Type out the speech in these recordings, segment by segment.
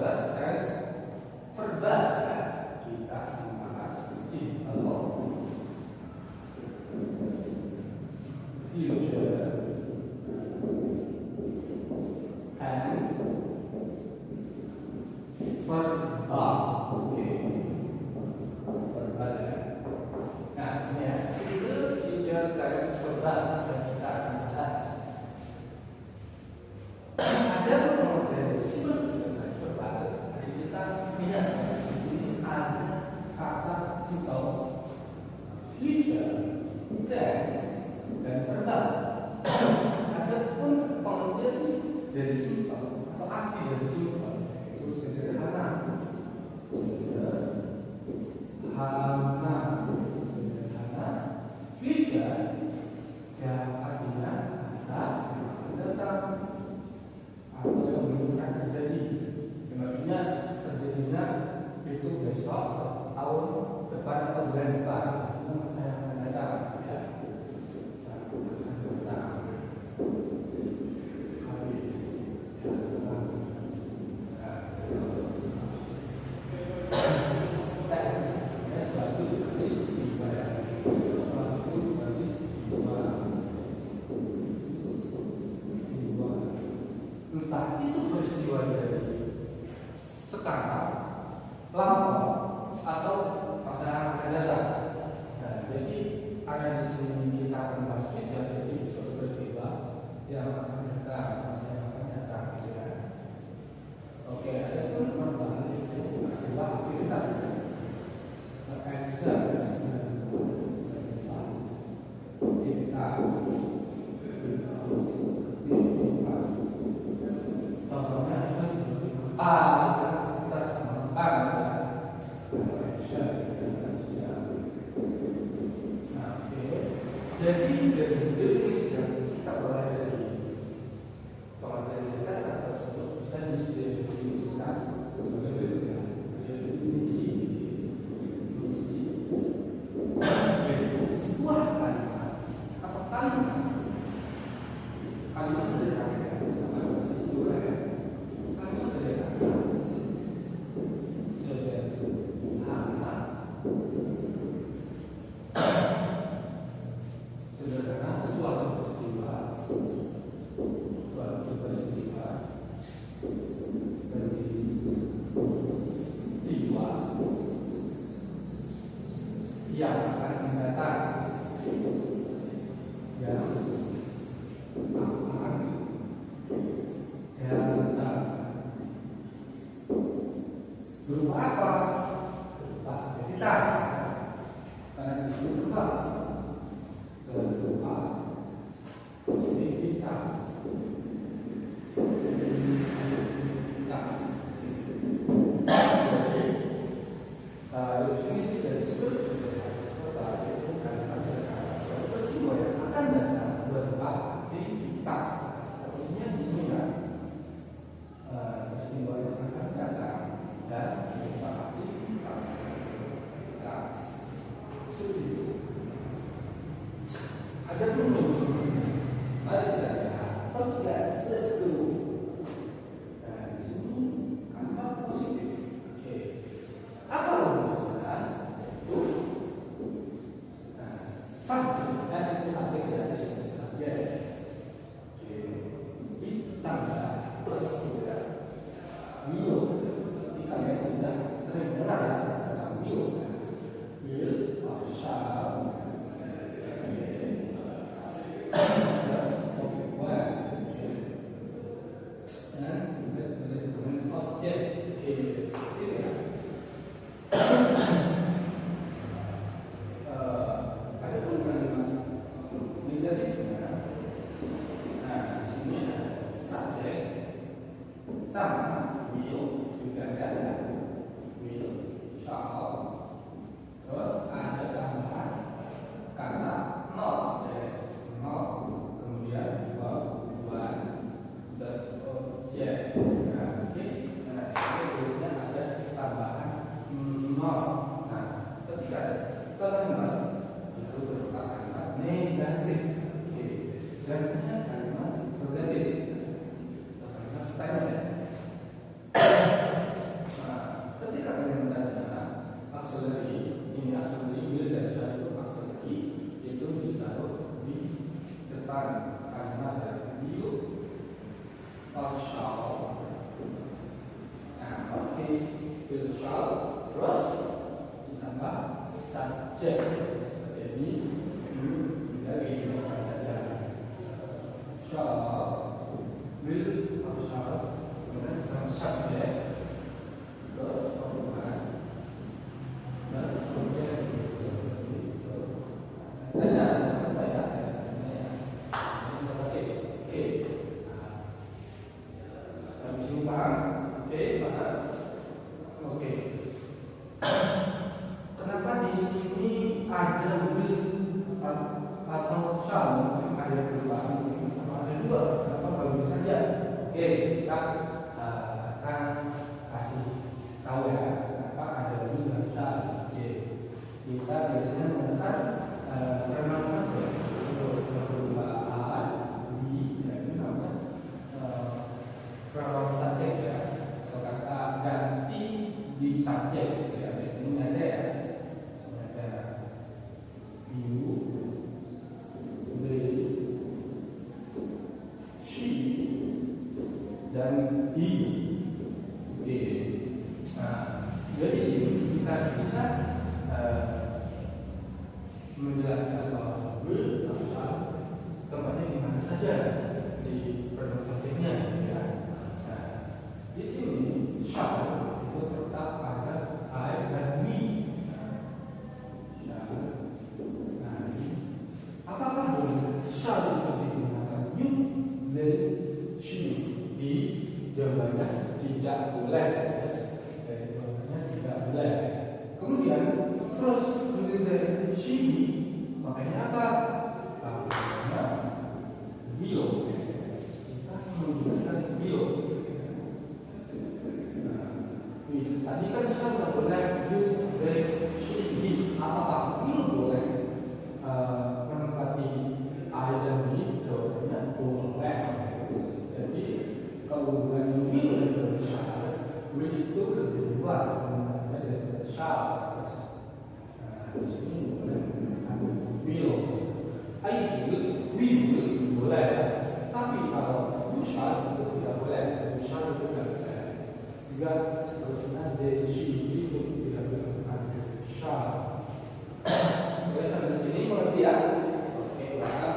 considered as verbal. Kita membahas simple future tense verbal. Oke, verbal ya. Nah, ini ya, itu future tense verbal yang kita akan bahas. Ada beberapa dari future tense verbal. Jadi kita lihat di sini ada kata simple, future tense dan verbal. Ada pun pengertian dari simple atau arti dari simple itu sederhana, future yang artinya masa yang akan datang atau yang belum akan terjadi. Maksudnya terjadinya itu besok, tahun depan atau bulan depan, itu masa yang akan datang. Ya. Entah itu peristiwa dari sekarang, lampau, atau masa yang akan datang. Nah, jadi ada di sini kita akan bahas jadi suatu peristiwa yang akan datang, masa yang akan datang. Ya. Oke, ada pun verbal itu sebuah aktivitas. Jadi dari definisi yang kita mulai dari pengertian kata tersebut bisa didefinisikan sebagai berikut. Definisi sebuah kalimat atau kalimat sederhana, kalimat sederhana suatu peristiwa yang akan datang, yang akan datang berupa apa? Berupa aktivitas, karena itu berupa ada dulu. Mari kita lihat. Let's go. Nah, di sini kata positif. Oke. Apa rumusnya? Itu. Nah, subjek. S itu subjek ya. Subjek. Oke. Ditambah plus juga. Will. Kita yang sudah sering dengar ya. Will. Will. Shall. Sama will juga ada will, shall, terus ada tambahan kata not, not, kemudian buat terus objek. Nah, berikutnya ada tambahan not. Nah, ketika kalimat itu berupa kalimat negatif, gantinya kalimat negatif, kalimat tanya. shall, terus ditambah subjek. Jadi tinggal diingatkan saja. Shall, will atau shall, kemudian ditambah subjek, terus perubahan, dan subjek. Kenapa di sini ada will atau shall? Ada perubahan atau ada dua? Kenapa bagus saja? Oke, kita akan kasih tahu ya kenapa ada will dan shall. Oke, kita biasanya menggunakan pronoun untuk perubahan di ini namanya pronoun subjek ya, atau kata ganti di subjek ya. Biasanya ada ya, ada you, they, she, dan he. Oke, nah dari sini kita bisa menjelaskan bahwa will atau shall tempatnya di mana saja di pronoun subjeknya ya. Nah, di sini shall itu tetap pada I dan we. Shall, nah, apakah boleh shall itu digunakan you, they, she? Di jawabannya tidak boleh. Yes. Dari jawabannya tidak boleh. Kemudian terus dari she, makanya apa? Makanya will. Kita menggunakan will. Tadi kan shall nggak boleh you, they, she, he. Apakah will boleh menempati I dan he? Jawabannya boleh. Jadi kalau dengan will dan shall, will itu lebih luas sebenarnya daripada shall. Di sini boleh will, I will, we will boleh. Tapi kalau you shall itu tidak boleh. You shall itu tidak boleh. Juga seterusnya they, she itu tidak boleh. Shall. Oke, sampai sini mengerti ya? Oke, baik.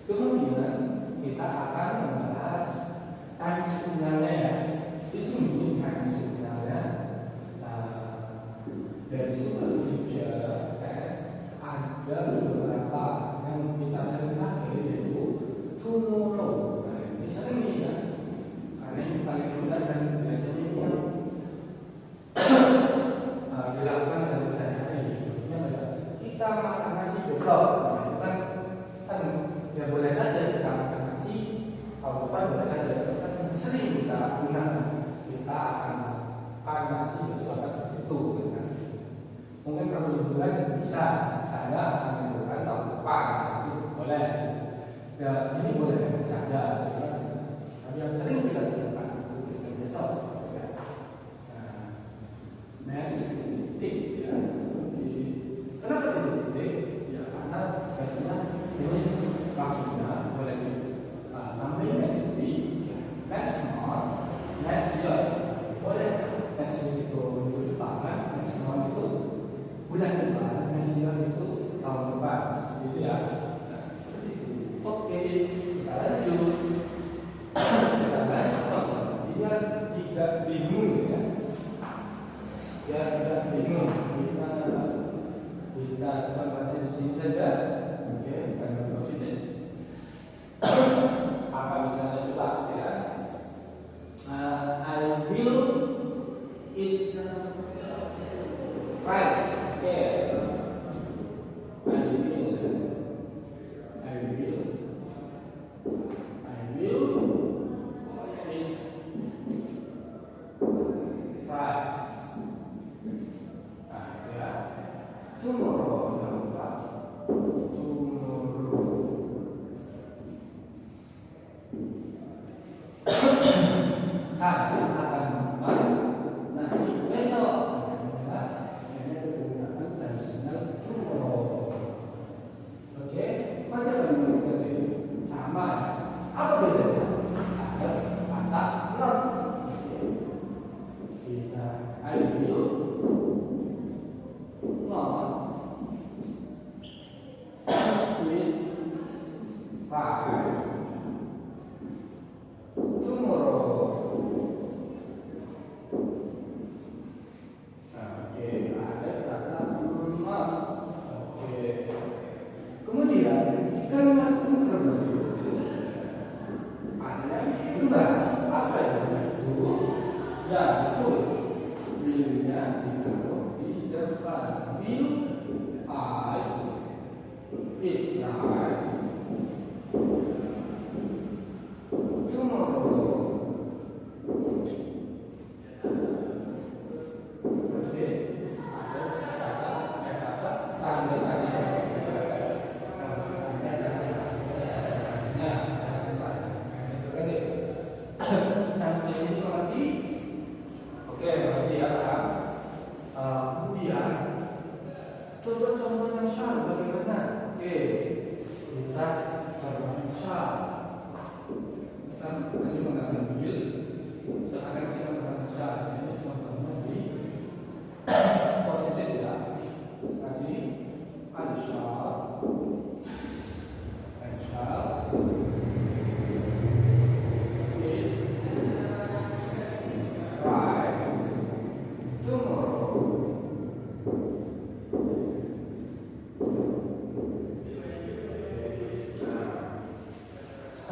Kemudian kita akan membahas time signalnya ya. Di sini time signalnya dari simple future tense ada beberapa yang kita sering pakai yaitu tomorrow. Nah, ini sering nih ya, karena ini paling mudah dan biasanya ini yang dilakukan dalam sehari-hari. Kita makan nasi besok, nah, kan ya boleh saja kita makan nasi tahun depan, boleh saja kan sering kita gunakan. Kita akan makan nasi besok seperti itu kan. Mungkin kalau liburan bisa, saya akan liburan tahun depan, itu boleh. Ya ini boleh saja. Tapi yang sering kita gunakan itu besok. Ya. Nah, next tip ya. Kenapa titik? Ya karena biasanya ini maksudnya boleh tambahin next week, next month, next year. Boleh next week itu minggu depan, next month itu bulan depan, next year itu tahun depan, seperti itu ya. Nah, seperti itu. Oke, kita lanjut. Kita lanjut. Dia tidak bingung ya. Dia tidak bingung. Kita contohnya di sini saja. Oke, jangan presiden. Apa misalnya coba ya? I will eat rice. Oke. I will eat rice. Nah, ya. Tomorrow, saya akan makan nasi besok. Ini digunakan tradisional tomorrow. Oke, pada kalimat itu sama. Apa bedanya? Ada kata not. Kita I Ya, betul. Will-nya ditaruh di depan. Will I eat rice tomorrow? Oke, tanda tanya. Sampai sini mengerti? Oke, berarti ya Pak. Kemudian coba contoh yang syar bagaimana? Oke, kita syar. Kita tadi menggunakan will. Sekarang kita menggunakan syar. Ini contohnya di positif ya. Tadi I shall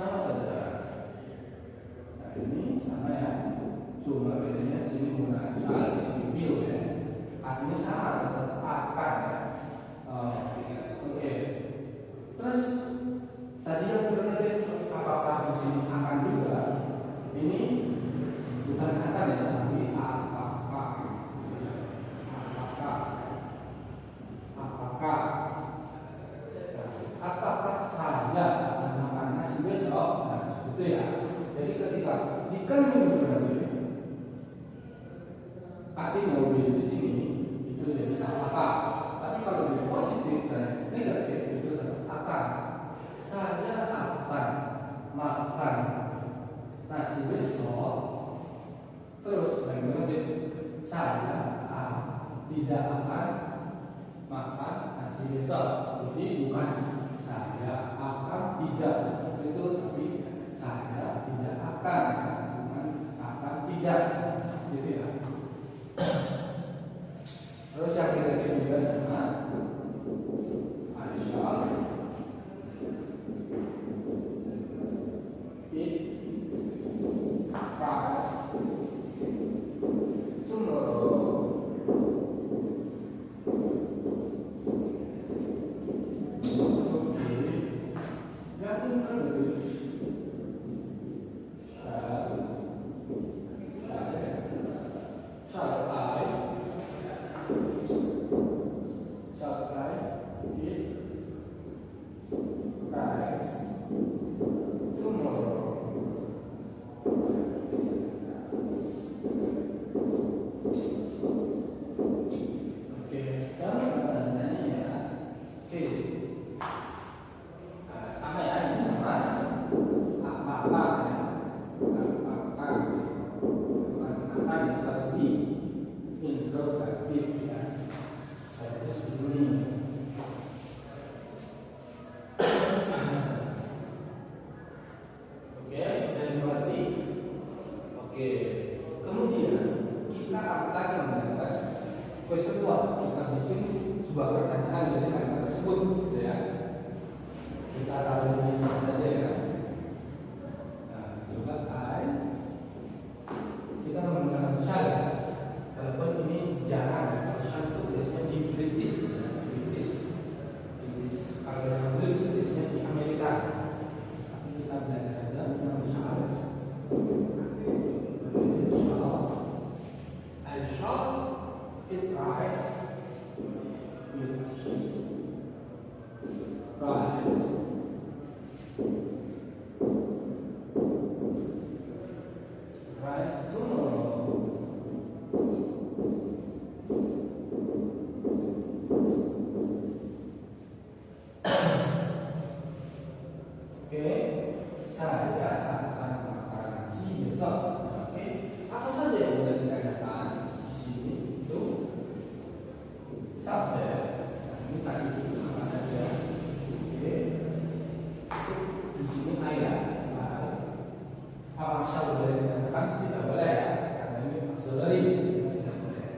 sama saja. Nah ini sama ya. Cuma bedanya sini menggunakan shall, di sini will ya. Artinya sama, tetap akan ya. Oke. Terus tadi yang berkaitan apakah di sini akan juga? Ini bukan akan ya, tapi apakah? Apakah saya akan makan nasi besok? Nah, seperti itu ya. Jadi ketika jika negatif, artinya will di sini itu jadi apakah. Tapi kalau dia positif dan negatif itu tetap akan. Saya akan makan nasi besok. Terus negatif, saya tidak akan makan nasi besok. Jadi bukan saya akan tidak itu, tapi saya tidak akan, bukan akan tidak, gitu ya. Terus yang ketiga juga sama, I shall eat rice tomorrow. Yang pintar betul. Kedua, kita bikin sebuah pertanyaan dari kalimat tersebut, gitu ya. Kita taruh ini saja ya. Nah, coba kita menggunakan shall. Walaupun ini jarang ya, kalau shall itu biasanya di British. Kalau yang dulu itu biasanya di Amerika. Tapi kita belajar aja dengan shall. I shall eat rice with rice tomorrow. Oke, saya akan makan nasi besok. Oke, apa saja yang boleh ditanyakan di sini itu subjek. Ini kasih apa saja. Oke, di sini ayat. Apa saja boleh ditanyakan? Tidak boleh ya, karena ini auxiliary, tidak boleh.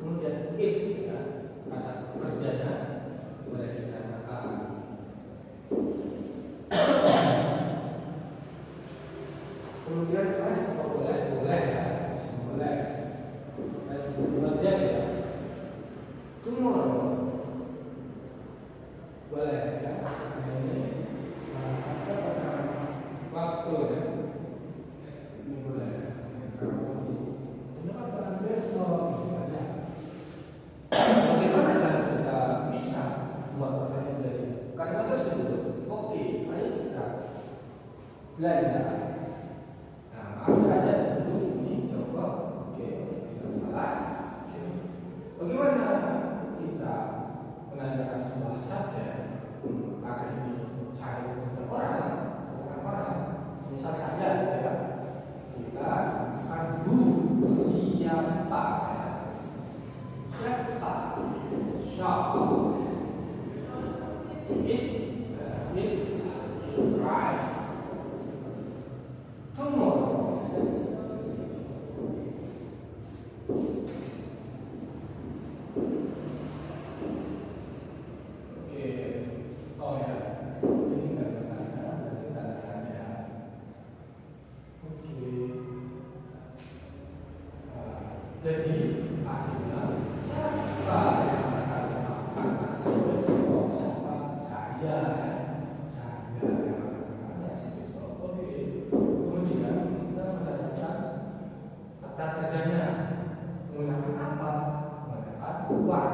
Kemudian it ya, kata kerjanya boleh ditanyakan. Kemudian rice apa boleh? Boleh ya, boleh. Kerja ya. Tomorrow boleh ya. Ini waktu ya. Ini boleh. Ini apa besok misalnya. Bagaimana cara kita bisa membuat pertanyaan dari kalimat tersebut? Oke, ayo kita belajar. Nah, ambil saja dulu ini contoh. Oke, tidak salah. Oke. Bagaimana kita menanyakan sebuah subjek? Karena ini saya bukan orang. Misal saja ya, kita akan siapa ya? Siapa? Siapa? It rise tomorrow. Oke, oh ya, ini tanda-tanda, berarti tanda-tanda. Oke, jadi akhirnya siapa yang akan makan nasi besok? Siapa? Saya ya. Saya yang akan makan nasi besok. Oke, kemudian kita menanyakan kata kerjanya menggunakan apa? Menggunakan what.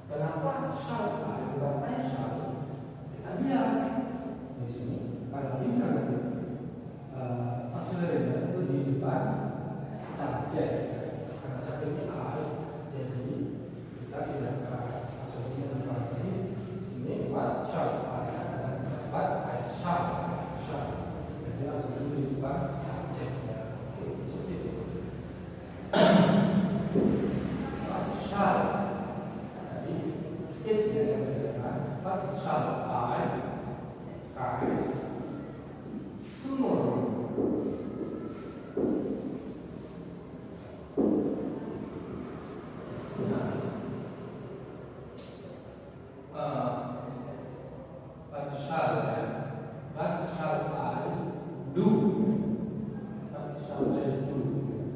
Kenapa shall I bukan I shall? Kita lihat di sini kalau misalnya auxiliary itu di depan subjek, karena subjeknya I, jadi kita tidak asosiasikan dengan ini what shall I dengan what I shall. Jadi asosiasi di depan subjeknya. Oke, seperti itu. What shall what shall I rise tomorrow? What shall I do? What shall I do?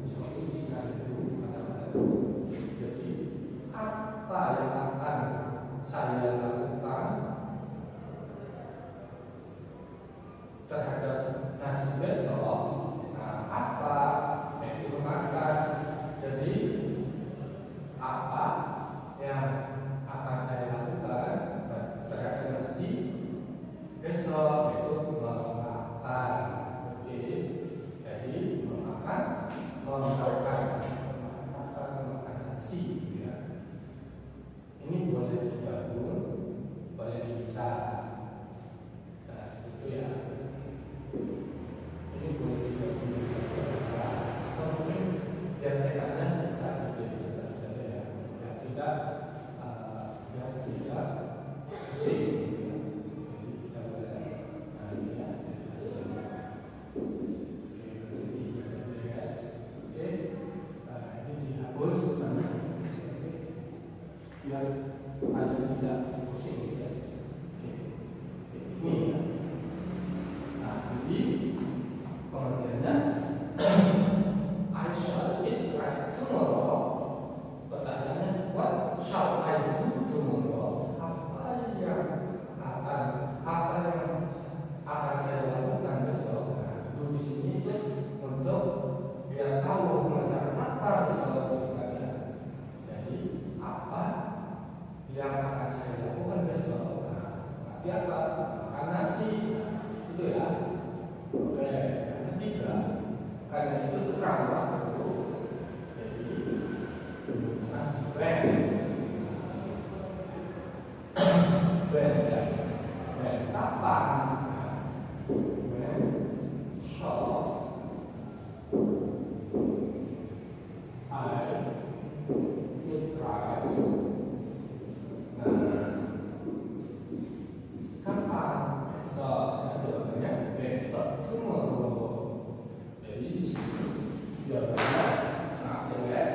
Seperti istilah itu, kata-kata itu. Jadi apa yang akan saya lakukan terhadap nasi besok? Nah, apa itu makan? Jadi apa yang akan saya lakukan terhadap nasi besok? Itu memakan. Oke, jadi memakan nasi ya. Ini boleh digabung, boleh dipisah. Nah, seperti itu ya. Ini boleh digabung atau mungkin biar tekadnya kita dijadikan saja ya. Biar tidak pusing. Jadi kita boleh ini ya. Oke, ini dihapus biar ada tidak pusing ya. Ini ya. Nah, jadi pengertiannya I shall eat rice tomorrow. Pertanyaannya what shall I do tomorrow? Apa yang akan saya lakukan besok? Nah, itu di sini untuk biar tahu mengerjakan apa besok kita. Jadi apa yang akan saya lakukan besok? Nah, nanti apa? Makan nasi, itu ya. Oke, yang ketiga, karena itu terang waktu. Jadi when kapan? When shall I eat rice? Nah, kapan? Besok. Ya, jawabannya besok, tomorrow. Jadi di sini jawabannya sangat jelas.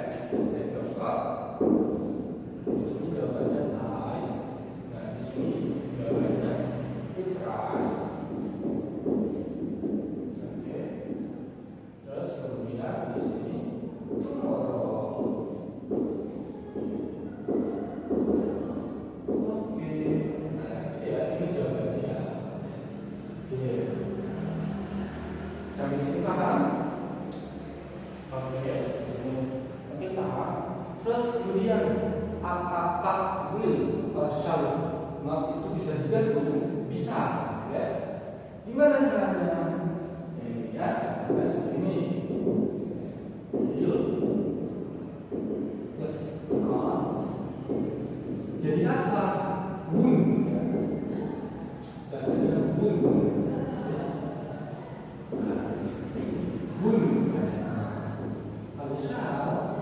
keras. Oke. Terus kemudian di sini tomorrow. Oke. Nah, ya ini jawabannya ya. Oke. Sampai sini paham? Oke. Oke paham. Terus kemudian apakah will or shall not itu bisa digantung? Bisa, ya. Gimana caranya? Ini ya, seperti ini. Will plus not. Jadi apa? Would. Dan jadi would. Would. Kalau shall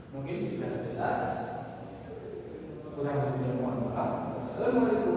mungkin sudah jelas, kurang lebih mohon maaf. Assalamualaikum.